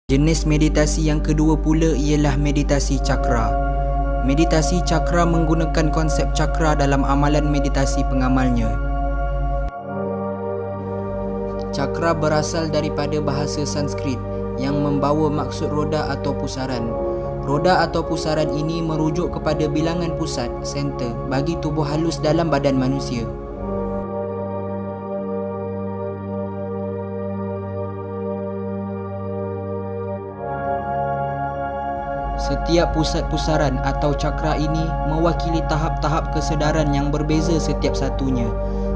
Jenis meditasi yang kedua pula ialah meditasi cakra. Meditasi cakra menggunakan konsep cakra dalam amalan meditasi pengamalnya. Cakra berasal daripada bahasa Sanskrit yang membawa maksud roda atau pusaran. Roda atau pusaran ini merujuk kepada bilangan pusat, center, bagi tubuh halus dalam badan manusia. Setiap pusat pusaran atau cakra ini mewakili tahap-tahap kesedaran yang berbeza setiap satunya.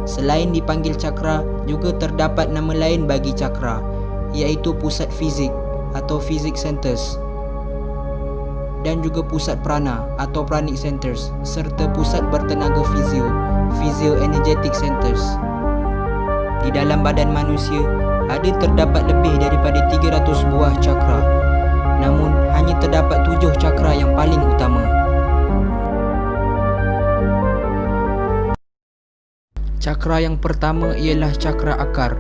Selain dipanggil cakra, juga terdapat nama lain bagi cakra, iaitu pusat fizik atau physic centers, dan juga pusat prana atau pranic centers, serta pusat bertenaga physio energetic centers. Di dalam badan manusia, ada terdapat lebih daripada 300 buah cakra. Namun, hanya terdapat 7 cakra yang paling utama. Cakra yang pertama ialah cakra akar,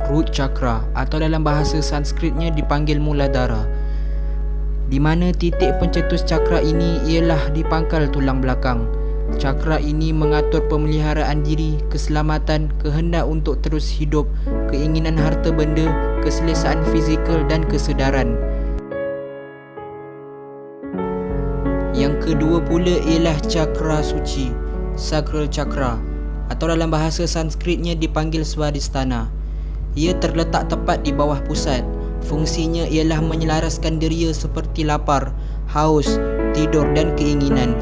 root chakra, atau dalam bahasa Sanskritnya dipanggil Muladhara, di mana titik pencetus cakra ini ialah di pangkal tulang belakang. Cakra ini mengatur pemeliharaan diri, keselamatan, kehendak untuk terus hidup, keinginan harta benda, keselesaan fizikal dan kesedaran. Yang kedua pula ialah cakra suci, sacral chakra, atau dalam bahasa Sanskritnya dipanggil Swadhisthana. Ia terletak tepat di bawah pusat. Fungsinya ialah menyelaraskan deria seperti lapar, haus, tidur dan keinginan.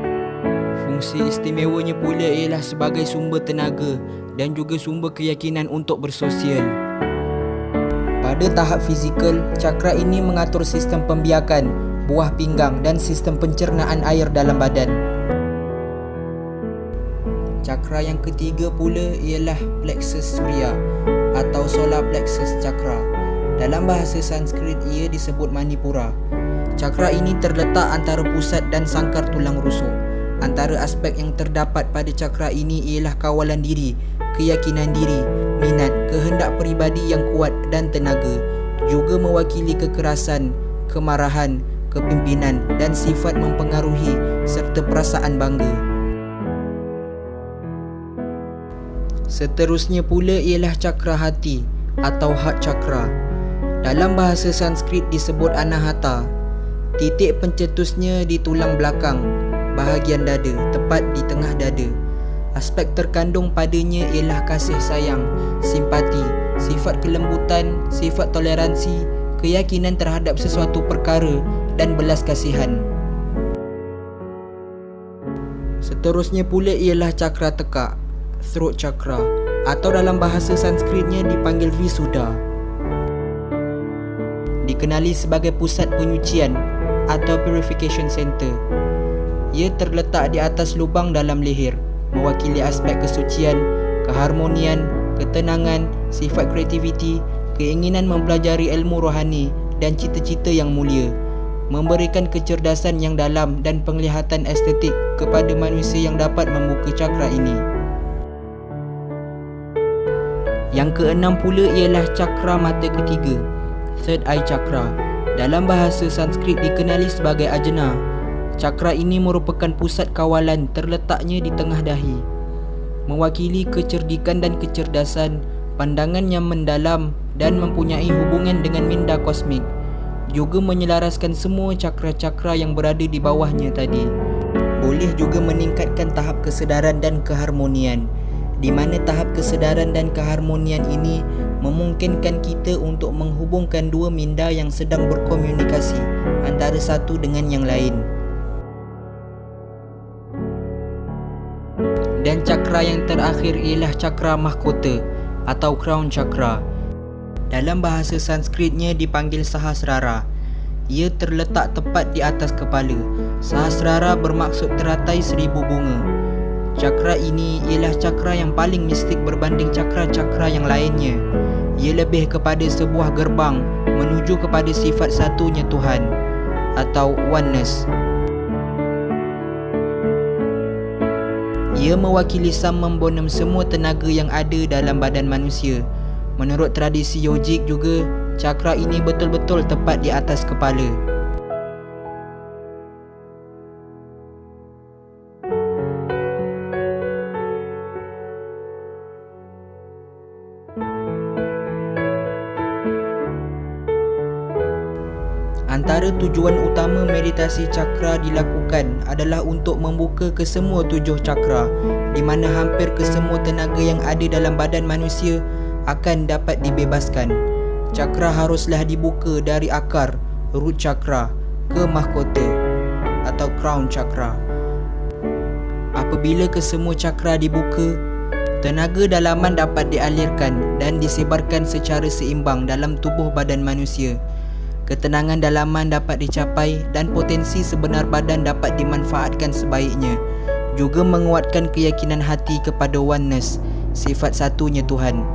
Fungsi istimewanya pula ialah sebagai sumber tenaga dan juga sumber keyakinan untuk bersosial. Pada tahap fizikal, cakra ini mengatur sistem pembiakan, buah pinggang dan sistem pencernaan air dalam badan. Cakra yang ketiga pula ialah plexus surya atau solar plexus chakra. Dalam bahasa Sanskrit ia disebut Manipura. Cakra ini terletak antara pusat dan sangkar tulang rusuk. Antara aspek yang terdapat pada cakra ini ialah kawalan diri, keyakinan diri, minat, kehendak peribadi yang kuat dan tenaga. Juga mewakili kekerasan, kemarahan, kepimpinan dan sifat mempengaruhi serta perasaan bangga. Seterusnya pula ialah cakra hati atau heart chakra. Dalam bahasa Sanskrit disebut Anahata. Titik pencetusnya di tulang belakang, bahagian dada, tepat di tengah dada. Aspek terkandung padanya ialah kasih sayang, simpati, sifat kelembutan, sifat toleransi, keyakinan terhadap sesuatu perkara dan belas kasihan. Seterusnya pula ialah cakra tekak, throat chakra, atau dalam bahasa Sanskritnya dipanggil Visuddha. Dikenali sebagai pusat penyucian atau purification center. Ia terletak di atas lubang dalam leher, mewakili aspek kesucian, keharmonian, ketenangan, sifat kreativiti, keinginan mempelajari ilmu rohani dan cita-cita yang mulia, memberikan kecerdasan yang dalam dan penglihatan estetik kepada manusia yang dapat membuka cakra ini. Yang keenam pula ialah cakra mata ketiga, third eye chakra. Dalam bahasa Sanskrit dikenali sebagai Ajna. Cakra ini merupakan pusat kawalan, terletaknya di tengah dahi, mewakili kecerdikan dan kecerdasan, pandangan yang mendalam dan mempunyai hubungan dengan minda kosmik. Juga menyelaraskan semua cakra-cakra yang berada di bawahnya tadi. Boleh juga meningkatkan tahap kesedaran dan keharmonian, di mana tahap kesedaran dan keharmonian ini memungkinkan kita untuk menghubungkan dua minda yang sedang berkomunikasi antara satu dengan yang lain. Dan cakra yang terakhir ialah cakra mahkota atau crown chakra. Dalam bahasa Sanskritnya dipanggil Sahasrara. Ia terletak tepat di atas kepala. Sahasrara bermaksud teratai 1000 bunga. Cakra ini ialah cakra yang paling mistik berbanding cakra-cakra yang lainnya. Ia lebih kepada sebuah gerbang menuju kepada sifat satunya Tuhan atau oneness. Ia mewakili summum bonum semua tenaga yang ada dalam badan manusia. Menurut tradisi yogik juga, Cakra ini betul-betul tepat di atas kepala. Antara tujuan utama meditasi cakra dilakukan adalah untuk membuka kesemua 7 cakra, di mana hampir kesemua tenaga yang ada dalam badan manusia akan dapat dibebaskan. Cakra haruslah dibuka dari akar, root cakra, ke mahkota atau crown cakra. Apabila kesemua cakra dibuka, tenaga dalaman dapat dialirkan dan disebarkan secara seimbang dalam tubuh badan manusia. Ketenangan dalaman dapat dicapai dan potensi sebenar badan dapat dimanfaatkan sebaiknya. Juga menguatkan keyakinan hati kepada oneness, sifat satunya Tuhan.